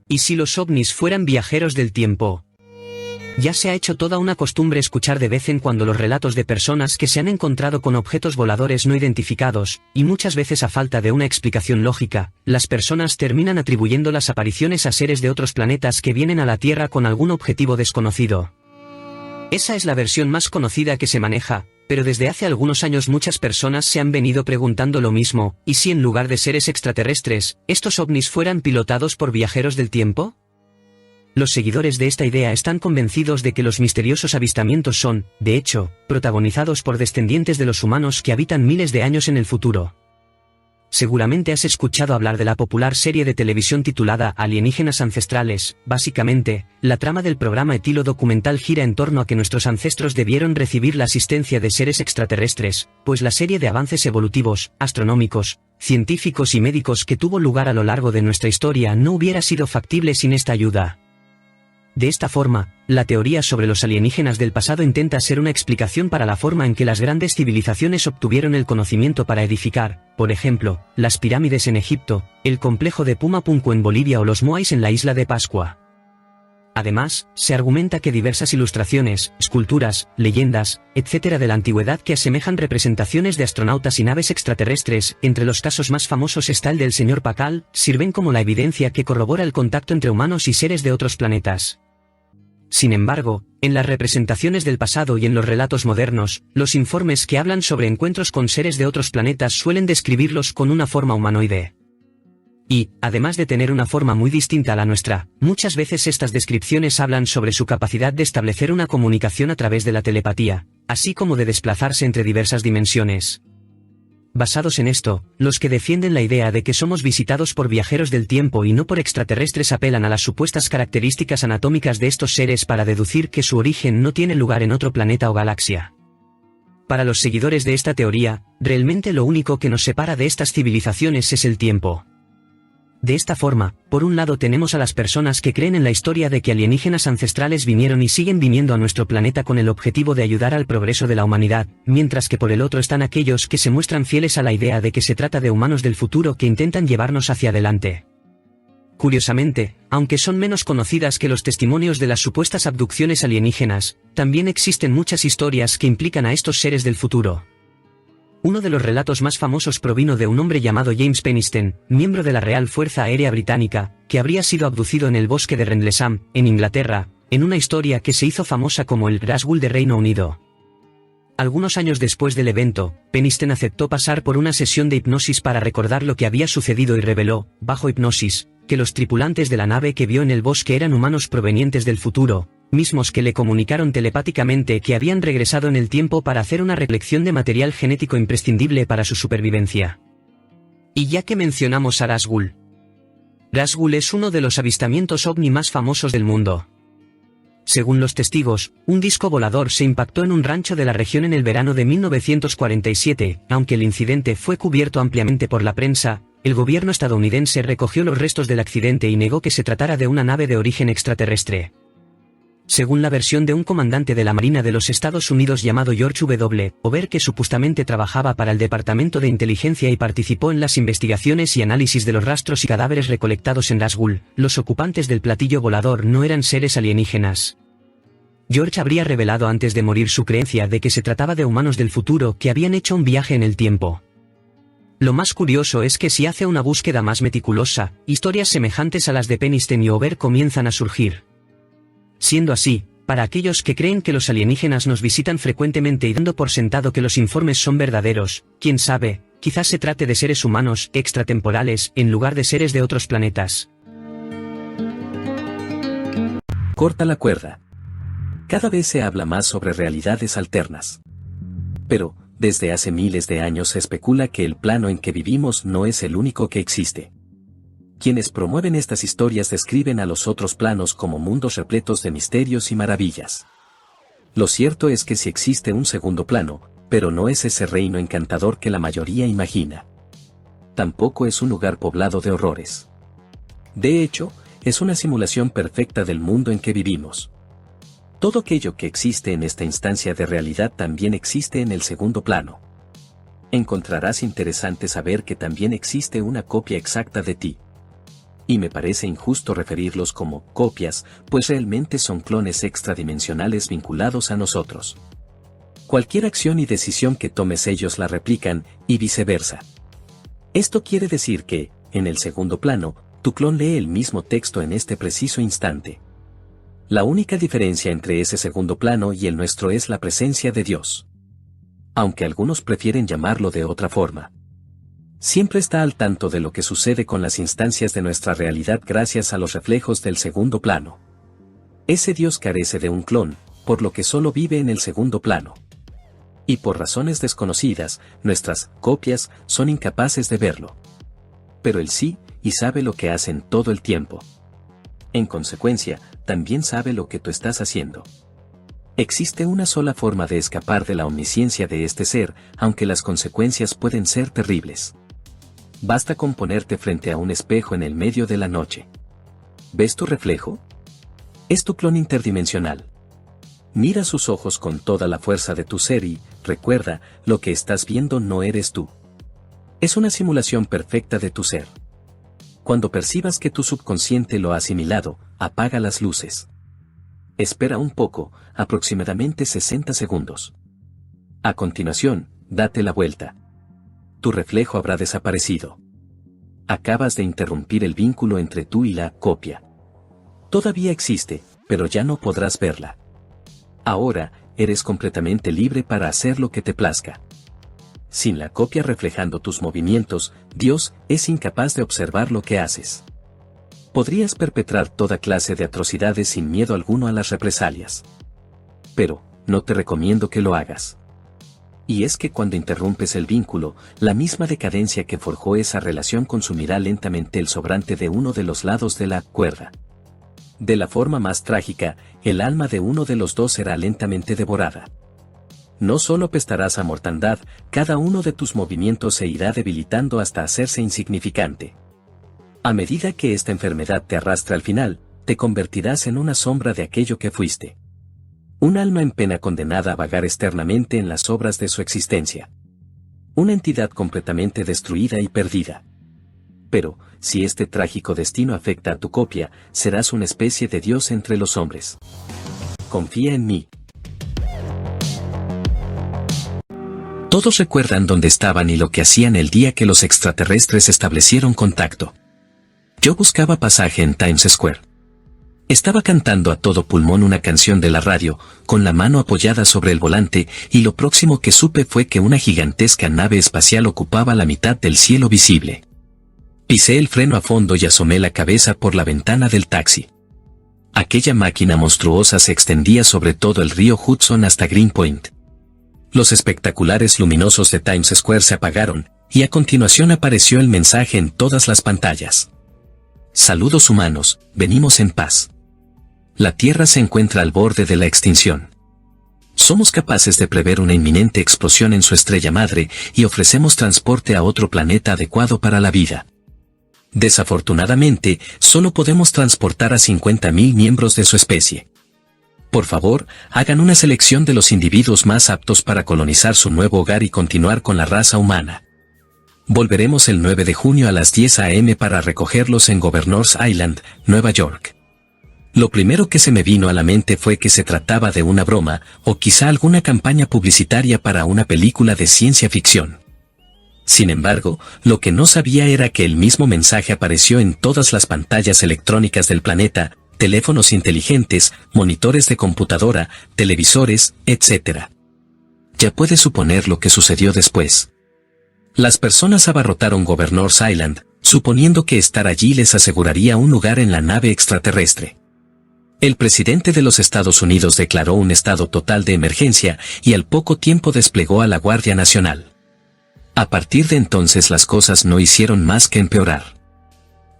¿Y si los ovnis fueran viajeros del tiempo? Ya se ha hecho toda una costumbre escuchar de vez en cuando los relatos de personas que se han encontrado con objetos voladores no identificados, y muchas veces a falta de una explicación lógica, las personas terminan atribuyendo las apariciones a seres de otros planetas que vienen a la Tierra con algún objetivo desconocido. Esa es la versión más conocida que se maneja, pero desde hace algunos años muchas personas se han venido preguntando lo mismo, ¿y si en lugar de seres extraterrestres, estos ovnis fueran pilotados por viajeros del tiempo? Los seguidores de esta idea están convencidos de que los misteriosos avistamientos son, de hecho, protagonizados por descendientes de los humanos que habitan miles de años en el futuro. Seguramente has escuchado hablar de la popular serie de televisión titulada Alienígenas Ancestrales. Básicamente, la trama del programa etilo documental gira en torno a que nuestros ancestros debieron recibir la asistencia de seres extraterrestres, pues la serie de avances evolutivos, astronómicos, científicos y médicos que tuvo lugar a lo largo de nuestra historia no hubiera sido factible sin esta ayuda. De esta forma, la teoría sobre los alienígenas del pasado intenta ser una explicación para la forma en que las grandes civilizaciones obtuvieron el conocimiento para edificar, por ejemplo, las pirámides en Egipto, el complejo de Pumapunku en Bolivia o los moais en la isla de Pascua. Además, se argumenta que diversas ilustraciones, esculturas, leyendas, etc. de la antigüedad que asemejan representaciones de astronautas y naves extraterrestres, entre los casos más famosos está el del señor Pakal, sirven como la evidencia que corrobora el contacto entre humanos y seres de otros planetas. Sin embargo, en las representaciones del pasado y en los relatos modernos, los informes que hablan sobre encuentros con seres de otros planetas suelen describirlos con una forma humanoide. Y, además de tener una forma muy distinta a la nuestra, muchas veces estas descripciones hablan sobre su capacidad de establecer una comunicación a través de la telepatía, así como de desplazarse entre diversas dimensiones. Basados en esto, los que defienden la idea de que somos visitados por viajeros del tiempo y no por extraterrestres apelan a las supuestas características anatómicas de estos seres para deducir que su origen no tiene lugar en otro planeta o galaxia. Para los seguidores de esta teoría, realmente lo único que nos separa de estas civilizaciones es el tiempo. De esta forma, por un lado tenemos a las personas que creen en la historia de que alienígenas ancestrales vinieron y siguen viniendo a nuestro planeta con el objetivo de ayudar al progreso de la humanidad, mientras que por el otro están aquellos que se muestran fieles a la idea de que se trata de humanos del futuro que intentan llevarnos hacia adelante. Curiosamente, aunque son menos conocidas que los testimonios de las supuestas abducciones alienígenas, también existen muchas historias que implican a estos seres del futuro. Uno de los relatos más famosos provino de un hombre llamado James Penniston, miembro de la Real Fuerza Aérea Británica, que habría sido abducido en el bosque de Rendlesham, en Inglaterra, en una historia que se hizo famosa como el Roswell de Reino Unido. Algunos años después del evento, Penniston aceptó pasar por una sesión de hipnosis para recordar lo que había sucedido y reveló, bajo hipnosis, que los tripulantes de la nave que vio en el bosque eran humanos provenientes del futuro, mismos que le comunicaron telepáticamente que habían regresado en el tiempo para hacer una recolección de material genético imprescindible para su supervivencia. Y ya que mencionamos a Roswell. Roswell es uno de los avistamientos ovni más famosos del mundo. Según los testigos, un disco volador se impactó en un rancho de la región en el verano de 1947, aunque el incidente fue cubierto ampliamente por la prensa, el gobierno estadounidense recogió los restos del accidente y negó que se tratara de una nave de origen extraterrestre. Según la versión de un comandante de la Marina de los Estados Unidos llamado George W. Over, que supuestamente trabajaba para el Departamento de Inteligencia y participó en las investigaciones y análisis de los rastros y cadáveres recolectados en Roswell, los ocupantes del platillo volador no eran seres alienígenas. George habría revelado antes de morir su creencia de que se trataba de humanos del futuro que habían hecho un viaje en el tiempo. Lo más curioso es que si hace una búsqueda más meticulosa, historias semejantes a las de Penniston y Over comienzan a surgir. Siendo así, para aquellos que creen que los alienígenas nos visitan frecuentemente y dando por sentado que los informes son verdaderos, quién sabe, quizás se trate de seres humanos extratemporales en lugar de seres de otros planetas. Corta la cuerda. Cada vez se habla más sobre realidades alternas. Pero, desde hace miles de años se especula que el plano en que vivimos no es el único que existe. Quienes promueven estas historias describen a los otros planos como mundos repletos de misterios y maravillas. Lo cierto es que sí existe un segundo plano, pero no es ese reino encantador que la mayoría imagina. Tampoco es un lugar poblado de horrores. De hecho, es una simulación perfecta del mundo en que vivimos. Todo aquello que existe en esta instancia de realidad también existe en el segundo plano. Encontrarás interesante saber que también existe una copia exacta de ti. Y me parece injusto referirlos como copias, pues realmente son clones extradimensionales vinculados a nosotros. Cualquier acción y decisión que tomes ellos la replican, y viceversa. Esto quiere decir que, en el segundo plano, tu clon lee el mismo texto en este preciso instante. La única diferencia entre ese segundo plano y el nuestro es la presencia de Dios. Aunque algunos prefieren llamarlo de otra forma. Siempre está al tanto de lo que sucede con las instancias de nuestra realidad gracias a los reflejos del segundo plano. Ese Dios carece de un clon, por lo que solo vive en el segundo plano. Y por razones desconocidas, nuestras copias son incapaces de verlo. Pero él sí, y sabe lo que hacen todo el tiempo. En consecuencia, también sabe lo que tú estás haciendo. Existe una sola forma de escapar de la omnisciencia de este ser, aunque las consecuencias pueden ser terribles. Basta con ponerte frente a un espejo en el medio de la noche. ¿Ves tu reflejo? Es tu clon interdimensional. Mira sus ojos con toda la fuerza de tu ser y, recuerda, lo que estás viendo no eres tú. Es una simulación perfecta de tu ser. Cuando percibas que tu subconsciente lo ha asimilado, apaga las luces. Espera un poco, aproximadamente 60 segundos. A continuación, date la vuelta. Tu reflejo habrá desaparecido. Acabas de interrumpir el vínculo entre tú y la copia. Todavía existe, pero ya no podrás verla. Ahora, eres completamente libre para hacer lo que te plazca. Sin la copia reflejando tus movimientos, Dios es incapaz de observar lo que haces. Podrías perpetrar toda clase de atrocidades sin miedo alguno a las represalias. Pero, no te recomiendo que lo hagas. Y es que cuando interrumpes el vínculo, la misma decadencia que forjó esa relación consumirá lentamente el sobrante de uno de los lados de la cuerda. De la forma más trágica, el alma de uno de los dos será lentamente devorada. No solo apestarás a mortandad, cada uno de tus movimientos se irá debilitando hasta hacerse insignificante. A medida que esta enfermedad te arrastra al final, te convertirás en una sombra de aquello que fuiste. Un alma en pena condenada a vagar externamente en las obras de su existencia. Una entidad completamente destruida y perdida. Pero, si este trágico destino afecta a tu copia, serás una especie de Dios entre los hombres. Confía en mí. Todos recuerdan dónde estaban y lo que hacían el día que los extraterrestres establecieron contacto. Yo buscaba pasaje en Times Square. Estaba cantando a todo pulmón una canción de la radio, con la mano apoyada sobre el volante, y lo próximo que supe fue que una gigantesca nave espacial ocupaba la mitad del cielo visible. Pisé el freno a fondo y asomé la cabeza por la ventana del taxi. Aquella máquina monstruosa se extendía sobre todo el río Hudson hasta Greenpoint. Los espectaculares luminosos de Times Square se apagaron, y a continuación apareció el mensaje en todas las pantallas. Saludos humanos, venimos en paz. La Tierra se encuentra al borde de la extinción. Somos capaces de prever una inminente explosión en su estrella madre y ofrecemos transporte a otro planeta adecuado para la vida. Desafortunadamente, solo podemos transportar a 50.000 miembros de su especie. Por favor, hagan una selección de los individuos más aptos para colonizar su nuevo hogar y continuar con la raza humana. Volveremos el 9 de junio a las 10 a.m. para recogerlos en Governor's Island, Nueva York. Lo primero que se me vino a la mente fue que se trataba de una broma, o quizá alguna campaña publicitaria para una película de ciencia ficción. Sin embargo, lo que no sabía era que el mismo mensaje apareció en todas las pantallas electrónicas del planeta, teléfonos inteligentes, monitores de computadora, televisores, etc. Ya puedes suponer lo que sucedió después. Las personas abarrotaron Governor's Island, suponiendo que estar allí les aseguraría un lugar en la nave extraterrestre. El presidente de los Estados Unidos declaró un estado total de emergencia y al poco tiempo desplegó a la Guardia Nacional. A partir de entonces las cosas no hicieron más que empeorar.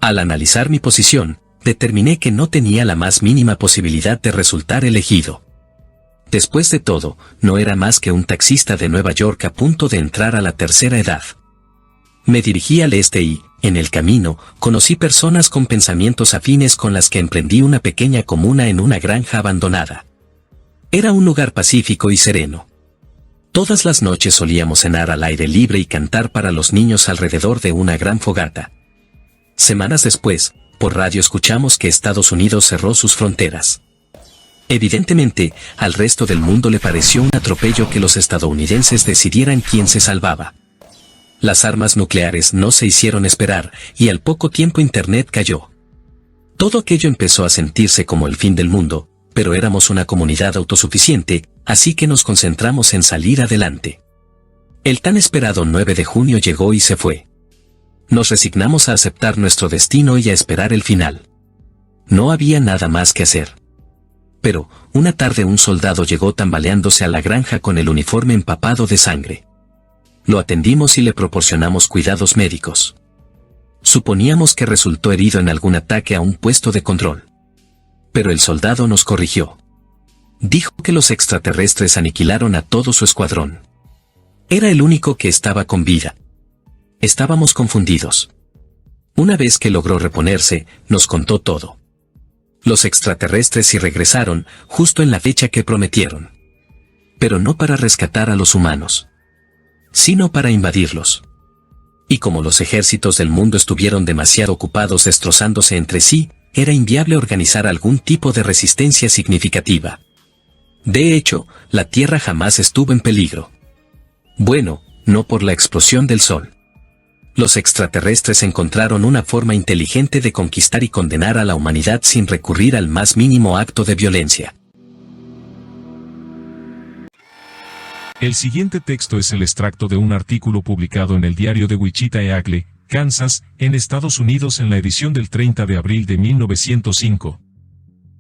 Al analizar mi posición, determiné que no tenía la más mínima posibilidad de resultar elegido. Después de todo, no era más que un taxista de Nueva York a punto de entrar a la tercera edad. Me dirigí al este y, en el camino, conocí personas con pensamientos afines con las que emprendí una pequeña comuna en una granja abandonada. Era un lugar pacífico y sereno. Todas las noches solíamos cenar al aire libre y cantar para los niños alrededor de una gran fogata. Semanas después, por radio escuchamos que Estados Unidos cerró sus fronteras. Evidentemente, al resto del mundo le pareció un atropello que los estadounidenses decidieran quién se salvaba. Las armas nucleares no se hicieron esperar, y al poco tiempo Internet cayó. Todo aquello empezó a sentirse como el fin del mundo, pero éramos una comunidad autosuficiente, así que nos concentramos en salir adelante. El tan esperado 9 de junio llegó y se fue. Nos resignamos a aceptar nuestro destino y a esperar el final. No había nada más que hacer. Pero, una tarde un soldado llegó tambaleándose a la granja con el uniforme empapado de sangre. Lo atendimos y le proporcionamos cuidados médicos. Suponíamos que resultó herido en algún ataque a un puesto de control. Pero el soldado nos corrigió. Dijo que los extraterrestres aniquilaron a todo su escuadrón. Era el único que estaba con vida. Estábamos confundidos. Una vez que logró reponerse, nos contó todo. Los extraterrestres sí regresaron, justo en la fecha que prometieron. Pero no para rescatar a los humanos, sino para invadirlos. Y como los ejércitos del mundo estuvieron demasiado ocupados destrozándose entre sí, era inviable organizar algún tipo de resistencia significativa. De hecho, la Tierra jamás estuvo en peligro. Bueno, no por la explosión del Sol. Los extraterrestres encontraron una forma inteligente de conquistar y condenar a la humanidad sin recurrir al más mínimo acto de violencia. El siguiente texto es el extracto de un artículo publicado en el diario de Wichita Eagle, Kansas, en Estados Unidos en la edición del 30 de abril de 1905.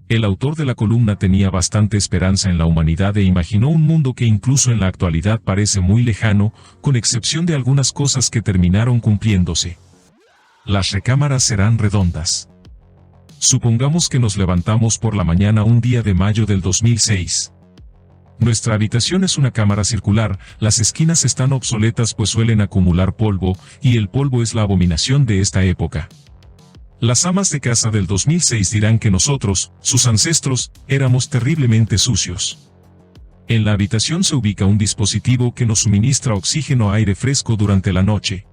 El autor de la columna tenía bastante esperanza en la humanidad e imaginó un mundo que incluso en la actualidad parece muy lejano, con excepción de algunas cosas que terminaron cumpliéndose. Las recámaras serán redondas. Supongamos que nos levantamos por la mañana un día de mayo del 2006. Nuestra habitación es una cámara circular, las esquinas están obsoletas pues suelen acumular polvo, y el polvo es la abominación de esta época. Las amas de casa del 2006 dirán que nosotros, sus ancestros, éramos terriblemente sucios. En la habitación se ubica un dispositivo que nos suministra oxígeno a aire fresco durante la noche.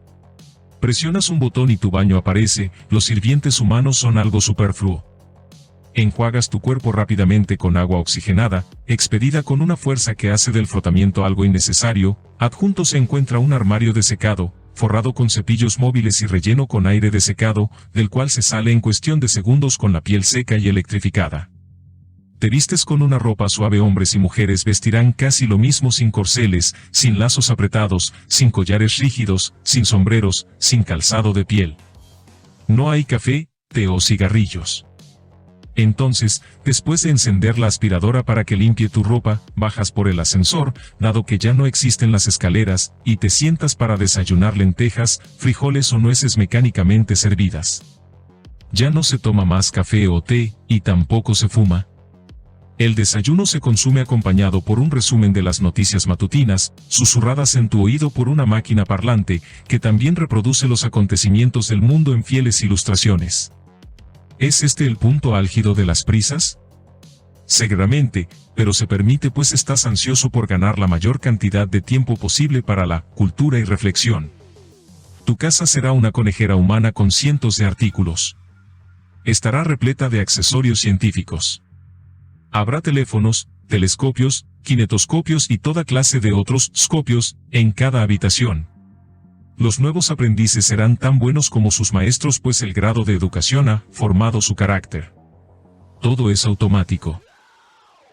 Presionas un botón y tu baño aparece, los sirvientes humanos son algo superfluo. Enjuagas tu cuerpo rápidamente con agua oxigenada, expedida con una fuerza que hace del frotamiento algo innecesario. Adjunto se encuentra un armario de secado, forrado con cepillos móviles y relleno con aire de secado, del cual se sale en cuestión de segundos con la piel seca y electrificada. Te vistes con una ropa suave. Hombres y mujeres vestirán casi lo mismo sin corceles, sin lazos apretados, sin collares rígidos, sin sombreros, sin calzado de piel. No hay café, té o cigarrillos. Entonces, después de encender la aspiradora para que limpie tu ropa, bajas por el ascensor, dado que ya no existen las escaleras, y te sientas para desayunar lentejas, frijoles o nueces mecánicamente servidas. Ya no se toma más café o té, y tampoco se fuma. El desayuno se consume acompañado por un resumen de las noticias matutinas, susurradas en tu oído por una máquina parlante, que también reproduce los acontecimientos del mundo en fieles ilustraciones. ¿Es este el punto álgido de las prisas? Seguramente, pero se permite pues estás ansioso por ganar la mayor cantidad de tiempo posible para la cultura y reflexión. Tu casa será una conejera humana con cientos de artículos. Estará repleta de accesorios científicos. Habrá teléfonos, telescopios, kinetoscopios y toda clase de otros scopios en cada habitación. Los nuevos aprendices serán tan buenos como sus maestros pues el grado de educación ha formado su carácter. Todo es automático.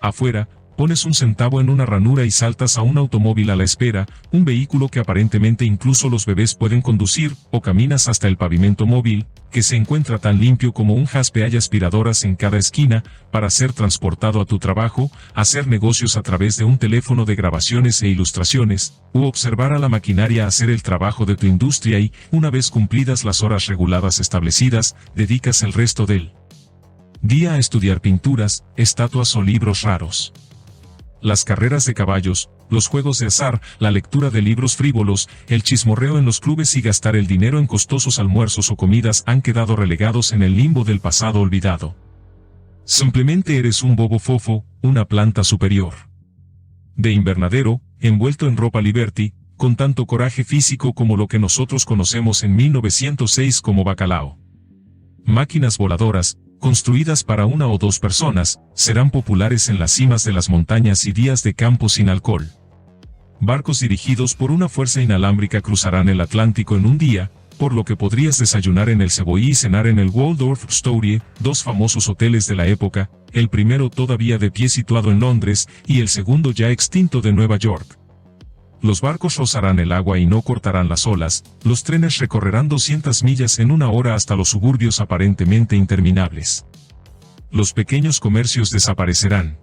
Afuera, pones un centavo en una ranura y saltas a un automóvil a la espera, un vehículo que aparentemente incluso los bebés pueden conducir, o caminas hasta el pavimento móvil, que se encuentra tan limpio como un jaspe. Hay aspiradoras en cada esquina, para ser transportado a tu trabajo, hacer negocios a través de un teléfono de grabaciones e ilustraciones, u observar a la maquinaria hacer el trabajo de tu industria y, una vez cumplidas las horas reguladas establecidas, dedicas el resto del día a estudiar pinturas, estatuas o libros raros. Las carreras de caballos, los juegos de azar, la lectura de libros frívolos, el chismorreo en los clubes y gastar el dinero en costosos almuerzos o comidas han quedado relegados en el limbo del pasado olvidado. Simplemente eres un bobo fofo, una planta superior de invernadero, envuelto en ropa Liberty, con tanto coraje físico como lo que nosotros conocemos en 1906 como bacalao. Máquinas voladoras, construidas para una o dos personas, serán populares en las cimas de las montañas y días de campo sin alcohol. Barcos dirigidos por una fuerza inalámbrica cruzarán el Atlántico en un día, por lo que podrías desayunar en el Savoy y cenar en el Waldorf Astoria, dos famosos hoteles de la época, el primero todavía de pie situado en Londres, y el segundo ya extinto de Nueva York. Los barcos rozarán el agua y no cortarán las olas, los trenes recorrerán 200 millas en una hora hasta los suburbios aparentemente interminables. Los pequeños comercios desaparecerán.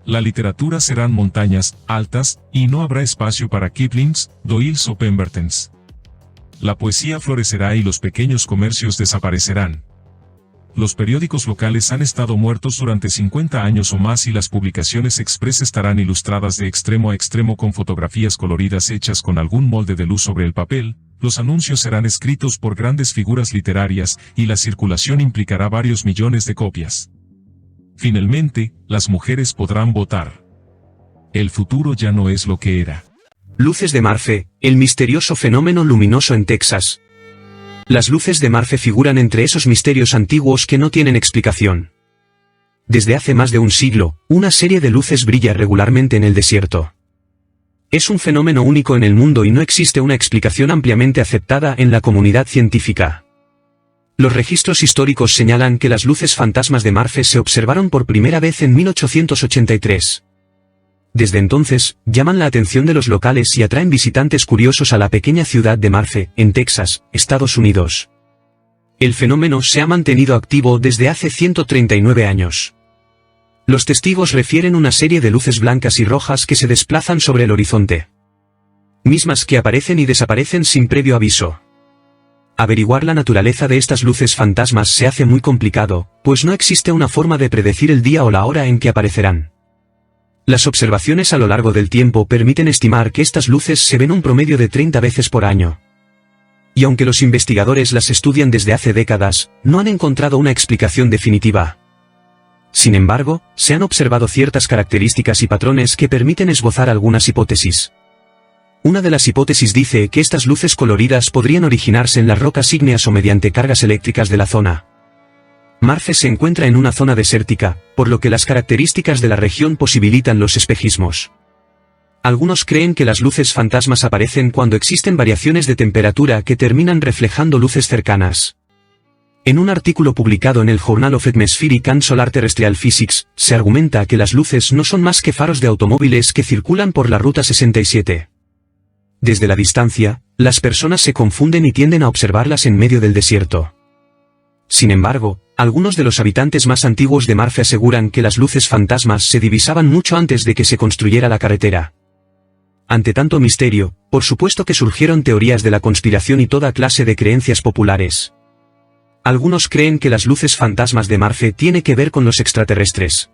La literatura serán montañas altas, y no habrá espacio para Kiplings, Doyles o Pembertons. La poesía florecerá y los pequeños comercios desaparecerán. Los periódicos locales han estado muertos durante 50 años o más y las publicaciones express estarán ilustradas de extremo a extremo con fotografías coloridas hechas con algún molde de luz sobre el papel, los anuncios serán escritos por grandes figuras literarias y la circulación implicará varios millones de copias. Finalmente, las mujeres podrán votar. El futuro ya no es lo que era. Luces de Marfe, el misterioso fenómeno luminoso en Texas. Las luces de Marfe figuran entre esos misterios antiguos que no tienen explicación. Desde hace más de un siglo, una serie de luces brilla regularmente en el desierto. Es un fenómeno único en el mundo y no existe una explicación ampliamente aceptada en la comunidad científica. Los registros históricos señalan que las luces fantasmas de Marfe se observaron por primera vez en 1883. Desde entonces, llaman la atención de los locales y atraen visitantes curiosos a la pequeña ciudad de Marfe, en Texas, Estados Unidos. El fenómeno se ha mantenido activo desde hace 139 años. Los testigos refieren una serie de luces blancas y rojas que se desplazan sobre el horizonte. Mismas que aparecen y desaparecen sin previo aviso. Averiguar la naturaleza de estas luces fantasmas se hace muy complicado, pues no existe una forma de predecir el día o la hora en que aparecerán. Las observaciones a lo largo del tiempo permiten estimar que estas luces se ven un promedio de 30 veces por año. Y aunque los investigadores las estudian desde hace décadas, no han encontrado una explicación definitiva. Sin embargo, se han observado ciertas características y patrones que permiten esbozar algunas hipótesis. Una de las hipótesis dice que estas luces coloridas podrían originarse en las rocas ígneas o mediante cargas eléctricas de la zona. Marfe se encuentra en una zona desértica, por lo que las características de la región posibilitan los espejismos. Algunos creen que las luces fantasmas aparecen cuando existen variaciones de temperatura que terminan reflejando luces cercanas. En un artículo publicado en el Journal of Atmospheric and Solar Terrestrial Physics, se argumenta que las luces no son más que faros de automóviles que circulan por la Ruta 67. Desde la distancia, las personas se confunden y tienden a observarlas en medio del desierto. Sin embargo, algunos de los habitantes más antiguos de Marfe aseguran que las luces fantasmas se divisaban mucho antes de que se construyera la carretera. Ante tanto misterio, por supuesto que surgieron teorías de la conspiración y toda clase de creencias populares. Algunos creen que las luces fantasmas de Marfe tienen que ver con los extraterrestres.